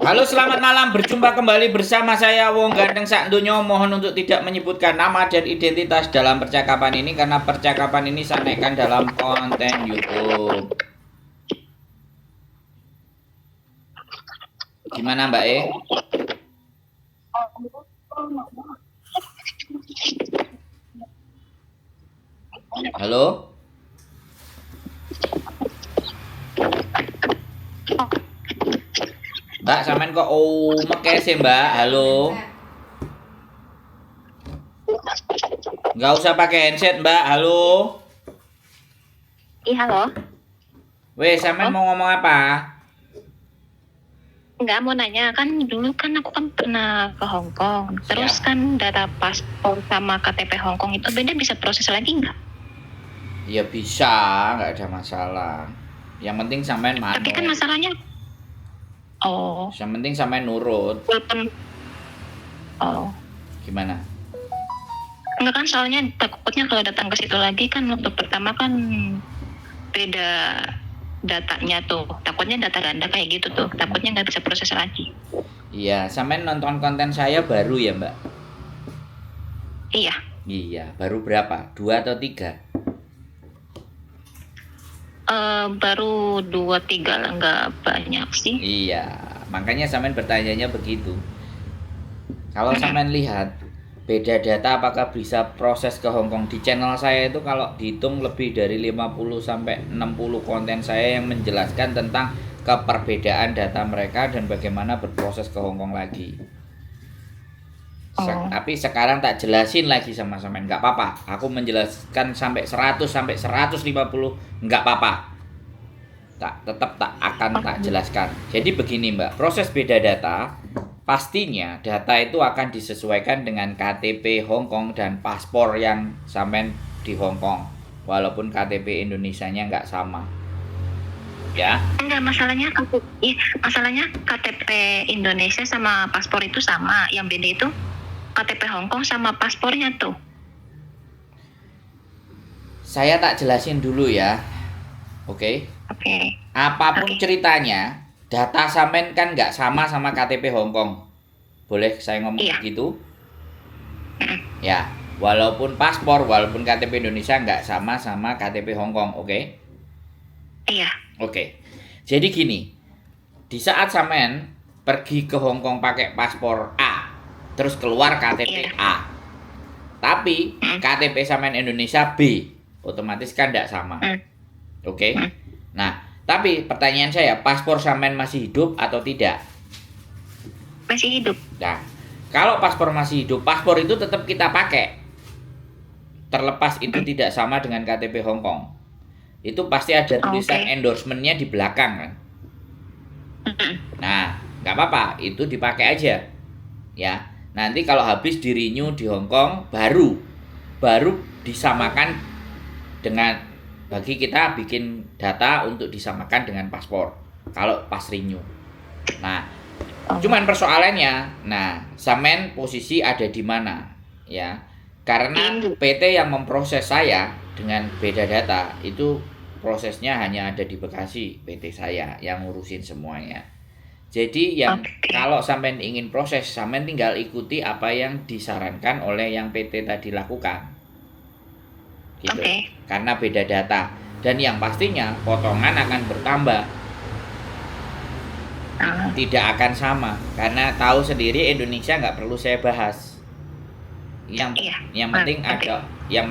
Halo, selamat malam. Berjumpa kembali bersama saya Wong Ganteng Sak Donya. Mohon untuk tidak menyebutkan nama dan identitas dalam percakapan ini karena percakapan ini saya naikkan dalam konten YouTube. Gimana Mbak E? Halo? Mbak, sampean kok mekes ya Mbak? Halo? Nggak usah pakai handset Mbak. Halo? Iya, halo. Weh, sampean mau ngomong apa? Enggak, mau nanya, kan dulu kan aku kan pernah ke Hong Kong. Terus Siap. kan data paspor sama KTP Hong Kong itu beda, bisa proses lagi nggak? Ya bisa, nggak ada masalah. Yang penting sampean Tapi kan manut. masalahnya, oh, Yang penting sampean nurut. walaupun, oh, Gimana? enggak kan soalnya takutnya kalau datang ke situ lagi kan waktu pertama kan beda datanya tuh. Takutnya data ganda kayak gitu tuh. Takutnya nggak bisa proses lagi. Iya, sampean nonton konten saya baru ya, Mbak? Iya, Iya, baru berapa? 2 atau 3? baru 2-3 lah, nggak banyak sih. Iya, makanya sampean bertanyanya begitu. Kalau sampean lihat beda data apakah bisa proses ke Hong Kong di channel saya itu kalau dihitung lebih dari 50 sampai 60 konten saya yang menjelaskan tentang keperbedaan data mereka dan bagaimana berproses ke Hong Kong lagi. Oh, Tapi sekarang tak jelasin lagi sama sampean, nggak apa-apa. Aku menjelaskan sampai 100 sampai 150 nggak apa-apa. Tetap tak jelaskan. Jadi begini Mbak, proses beda data pastinya data itu akan disesuaikan dengan KTP Hong Kong dan paspor yang sampean di Hong Kong. Walaupun KTP Indonesianya nggak sama. Ya. enggak, masalahnya KTP Indonesia sama paspor itu sama. Yang beda itu KTP Hong Kong sama paspornya tuh. Saya tak jelasin dulu ya. Oke. Oke. Apapun Oke. ceritanya, data sampean kan nggak sama KTP Hong Kong. Boleh saya ngomong Iya. begitu? Mm. Ya, walaupun paspor, walaupun KTP Indonesia nggak sama KTP Hong Kong, oke? Iya. Oke. Jadi gini, di saat sampean pergi ke Hong Kong pakai paspor A, terus keluar KTP Iya. A, tapi Mm. KTP sampean Indonesia B, otomatis kan nggak sama, Mm. oke? Mm. Nah, tapi pertanyaan saya, paspor sampean masih hidup atau tidak? Masih hidup. Nah, kalau paspor masih hidup, paspor itu tetap kita pakai. Terlepas itu Mm. tidak sama dengan KTP Hong Kong. Itu pasti ada tulisan Oke. endorsement-nya di belakang kan. Mm. Nah, nggak apa-apa, itu dipakai aja. Ya, nanti kalau habis di renew di Hong Kong, baru disamakan dengan bagi kita bikin data untuk disamakan dengan paspor. Kalau pas renew. Nah, Oh. cuman persoalannya, nah, sampean posisi ada di mana, ya? Karena PT yang memproses saya dengan beda data itu prosesnya hanya ada di Bekasi, PT saya yang ngurusin semuanya. Jadi yang Oke. kalau sampean ingin proses, sampean tinggal ikuti apa yang disarankan oleh yang PT tadi lakukan. Gitu. Oke. Karena beda data dan yang pastinya potongan akan bertambah. Tidak akan sama karena tahu sendiri Indonesia nggak perlu saya bahas. Iya. Yang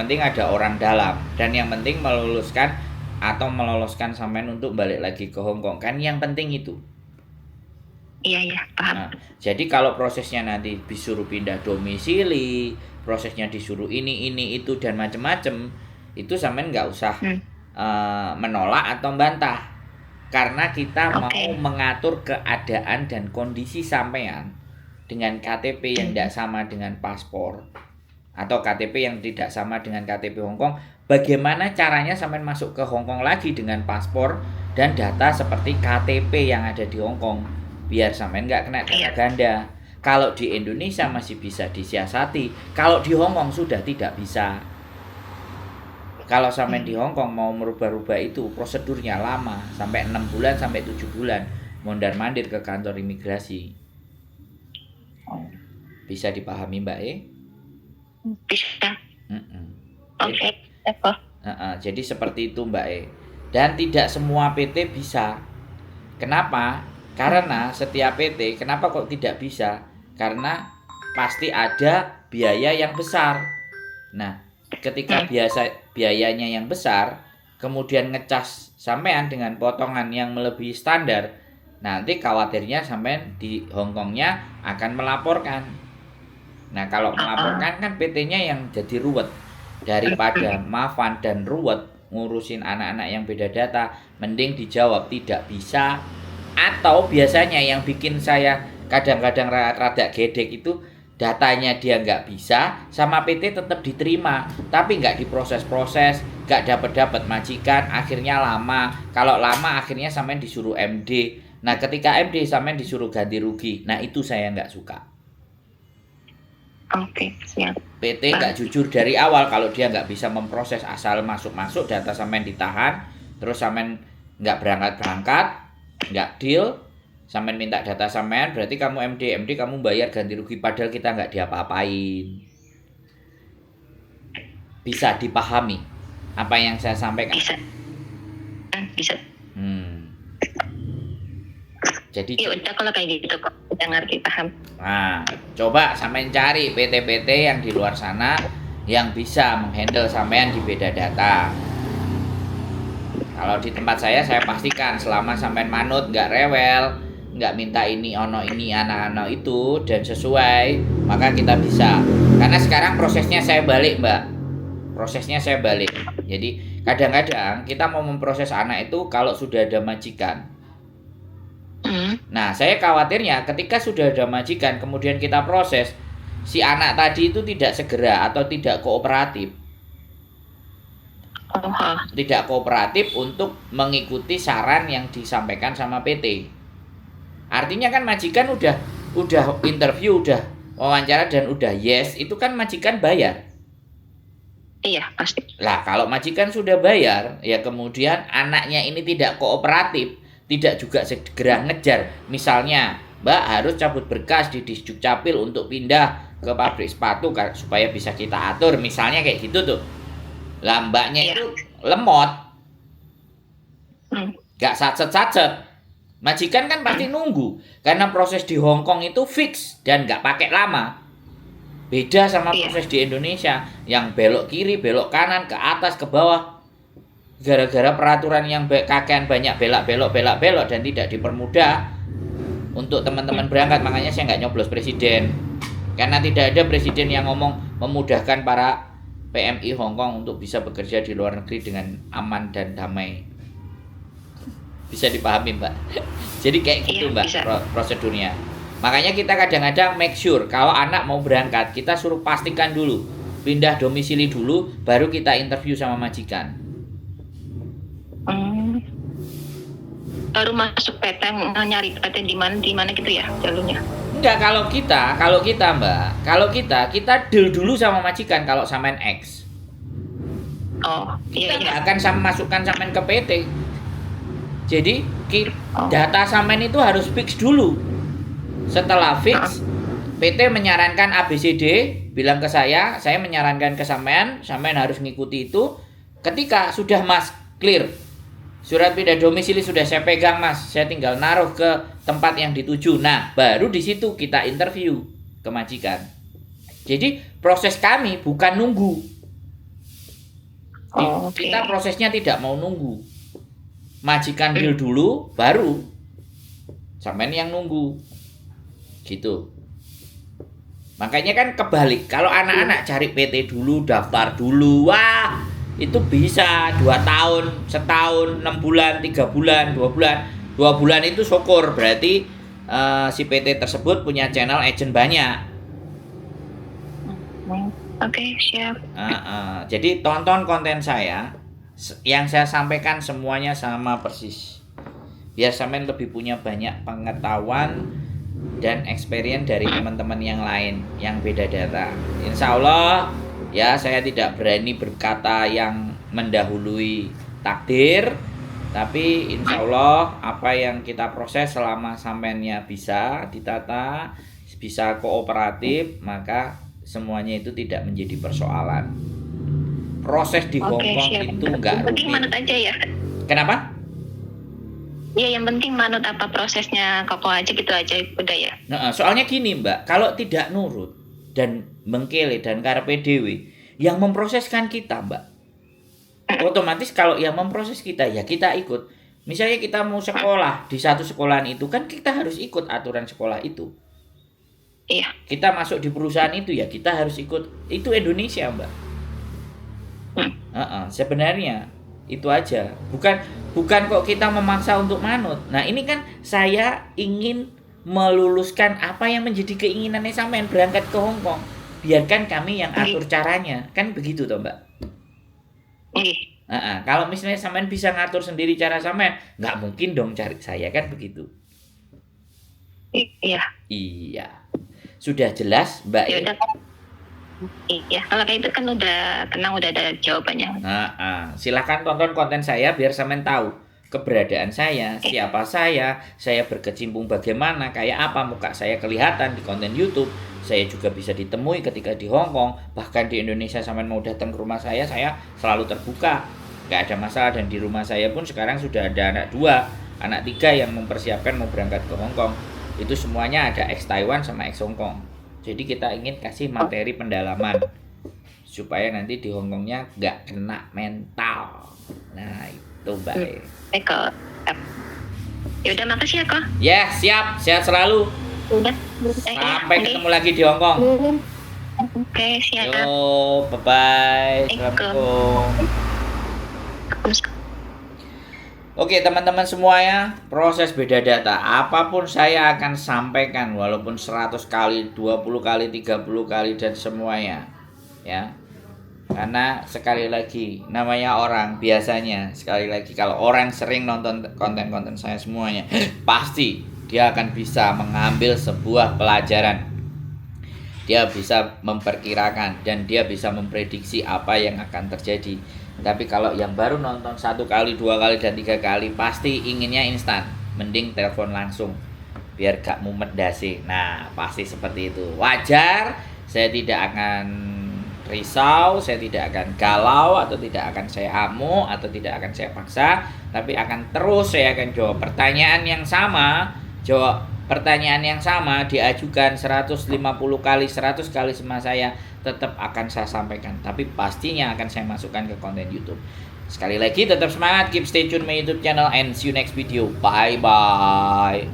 penting ada orang dalam dan yang penting meloloskan sampean untuk balik lagi ke Hong Kong kan yang penting itu. Iya, paham. Nah, jadi kalau prosesnya nanti disuruh pindah domisili, prosesnya disuruh ini itu dan macem-macem, itu sampean nggak usah menolak atau membantah. Karena kita mau mengatur keadaan dan kondisi sampean dengan KTP yang tidak sama dengan paspor atau KTP yang tidak sama dengan KTP Hong Kong, bagaimana caranya sampean masuk ke Hong Kong lagi dengan paspor dan data seperti KTP yang ada di Hong Kong biar sampean nggak kena data ganda. Kalau di Indonesia masih bisa disiasati, kalau di Hong Kong sudah tidak bisa. Kalau sampai di Hong Kong mau merubah-rubah itu prosedurnya lama, sampai 6 bulan sampai 7 bulan. mondar-mandir ke kantor imigrasi. Bisa dipahami Mbak E? Bisa. Mm-mm. Oke. Apa? Jadi seperti itu Mbak E. Dan tidak semua PT bisa. Kenapa? Karena setiap PT, kenapa kok tidak bisa? Karena pasti ada biaya yang besar. Nah, ketika biayanya yang besar, kemudian ngecas sampean dengan potongan yang melebihi standar, nanti khawatirnya sampean di Hongkongnya akan melaporkan. Nah, kalau melaporkan kan PT-nya yang jadi ruwet. Daripada maafan dan ruwet ngurusin anak-anak yang beda data, mending dijawab tidak bisa. Atau biasanya yang bikin saya kadang-kadang rada gedek itu datanya dia nggak bisa, sama PT tetap diterima, tapi nggak diproses-proses, nggak dapat majikan, akhirnya lama. Kalau lama akhirnya sampean disuruh MD. Nah, ketika MD sampean disuruh ganti rugi. Nah, itu saya nggak suka. Oke, siap. PT nggak jujur dari awal kalau dia nggak bisa memproses, asal masuk data sampean ditahan, terus sampean nggak berangkat, nggak deal, sampean minta data sampean, berarti kamu MD kamu bayar ganti rugi, padahal kita nggak diapa-apain. Bisa dipahami apa yang saya sampaikan? Bisa. Jadi ya udah kalau kayak gitu kok udah ngerti, paham. Nah, coba sampean cari PT-PT yang di luar sana yang bisa menghandle sampean di beda data. Kalau di tempat saya pastikan selama sampean manut, nggak rewel, nggak minta ini ono ini anak-anak itu dan sesuai, maka kita bisa. Karena sekarang prosesnya saya balik Mbak, jadi kadang-kadang kita mau memproses anak itu kalau sudah ada majikan. Nah, saya khawatirnya ketika sudah ada majikan kemudian kita proses, si anak tadi itu tidak segera atau tidak kooperatif. Tidak kooperatif untuk mengikuti saran yang disampaikan sama PT. Artinya kan majikan udah interview, udah wawancara dan udah yes, itu kan majikan bayar. Iya, pasti. Lah, kalau majikan sudah bayar, ya kemudian anaknya ini tidak kooperatif, tidak juga segera ngejar. Misalnya, Mbak harus cabut berkas di Disduk Capil untuk pindah ke pabrik sepatu supaya bisa kita atur, misalnya kayak gitu tuh. Lah mbaknya itu lemot, gak sacet-sacet. Majikan kan pasti nunggu, karena proses di Hongkong itu fix dan gak pakai lama. Beda sama proses di Indonesia yang belok kiri, belok kanan, ke atas, ke bawah. Gara-gara peraturan yang kakean banyak belok dan tidak dipermudah untuk teman-teman berangkat, makanya saya nggak nyoblos presiden, karena tidak ada presiden yang ngomong memudahkan para PMI Hongkong untuk bisa bekerja di luar negeri dengan aman dan damai. Bisa dipahami Mbak? Jadi kayak gitu Mbak prosedurnya. Makanya kita kadang-kadang make sure kalau anak mau berangkat, kita suruh pastikan dulu pindah domisili dulu, baru kita interview sama majikan. Baru masuk PT, nyari PT di mana gitu ya jalurnya? Enggak, kalau kita Mbak, kita deal dulu sama majikan kalau sampean X. Kita nggak akan masukkan sampean ke PT. Jadi data sampean itu harus fix dulu. Setelah fix, PT menyarankan ABCD, bilang ke saya menyarankan ke sampean harus ngikuti itu. Ketika sudah Mas clear, surat pindah domisili sudah saya pegang Mas, saya tinggal naruh ke tempat yang dituju. Nah, baru di situ kita interview ke majikan. Jadi proses kami bukan nunggu. Kita prosesnya tidak mau nunggu. Majikan deal dulu, baru sampean yang nunggu. Gitu. Makanya kan kebalik. Kalau anak-anak cari PT dulu, daftar dulu, wah itu bisa 2 tahun, setahun, 6 bulan, 3 bulan, 2 bulan. 2 bulan itu syukur, berarti si PT tersebut punya channel agent banyak. Oke, siap. Jadi tonton konten saya, yang saya sampaikan semuanya sama persis, biar sampean lebih punya banyak pengetahuan dan experience dari teman-teman yang lain yang beda data. Insya Allah ya, saya tidak berani berkata yang mendahului takdir, Tapi insya Allah apa yang kita proses selama sampeannya bisa ditata, bisa kooperatif, maka semuanya itu tidak menjadi persoalan. Proses di Hongkong itu nggak rumit. Penting manut aja ya. Kenapa? Ya yang penting manut apa prosesnya kokoh aja gitu aja udah ya. Nah, soalnya gini Mbak, kalau tidak nurut dan mengkele dan karpe dewe, yang memproseskan kita Mbak, otomatis kalau yang memproses kita ya kita ikut. Misalnya kita mau sekolah di satu sekolahan itu kan kita harus ikut aturan sekolah itu. Iya. Kita masuk di perusahaan itu ya kita harus ikut. Itu Indonesia Mbak. Sebenarnya itu aja. Bukan kok kita memaksa untuk manut. Nah ini kan saya ingin meluluskan apa yang menjadi keinginannya sampean berangkat ke Hongkong. Biarkan kami yang atur caranya. Kan begitu toh Mbak. Kalau misalnya sampean bisa ngatur sendiri cara sampean, nggak mungkin dong cari saya, kan begitu. Iya. Sudah jelas Mbak. Ya, iya, kalau kayak itu kan udah tenang, udah ada jawabannya. Silahkan tonton konten saya biar sampean tahu keberadaan saya, siapa saya berkecimpung bagaimana, kayak apa muka saya kelihatan di konten YouTube. Saya juga bisa ditemui ketika di Hongkong, bahkan di Indonesia sampean mau datang ke rumah saya selalu terbuka, nggak ada masalah. Dan di rumah saya pun sekarang sudah ada anak 2, anak 3 yang mempersiapkan mau berangkat ke Hongkong. Itu semuanya ada ex Taiwan sama ex Hongkong. Jadi kita ingin kasih materi pendalaman supaya nanti di Hongkongnya nggak kena mental. Nah itu Mbak. Ya udah, makasih ya Kak. Ya siap, sehat selalu. Sampai ketemu lagi di Hongkong. Oke, siap. Yo, bye-bye. Assalamualaikum. Oke teman-teman semuanya, proses beda data apapun saya akan sampaikan walaupun 100 kali, 20 kali, 30 kali dan semuanya ya. Karena sekali lagi namanya orang, biasanya sekali lagi kalau orang sering nonton konten-konten saya semuanya pasti dia akan bisa mengambil sebuah pelajaran. Dia bisa memperkirakan dan dia bisa memprediksi apa yang akan terjadi. Tapi kalau yang baru nonton 1 kali, 2 kali, dan 3 kali pasti inginnya instan. Mending telepon langsung biar gak mumet dasi. Nah pasti seperti itu. Wajar, saya tidak akan risau, saya tidak akan galau, atau tidak akan saya amuk, atau tidak akan saya paksa. Tapi akan terus saya akan jawab pertanyaan yang sama. Jawab pertanyaan yang sama diajukan 150 kali, 100 kali sama saya, tetap akan saya sampaikan. Tapi pastinya akan saya masukkan ke konten YouTube. Sekali lagi tetap semangat, keep stay tune my YouTube channel, and see you next video. Bye bye.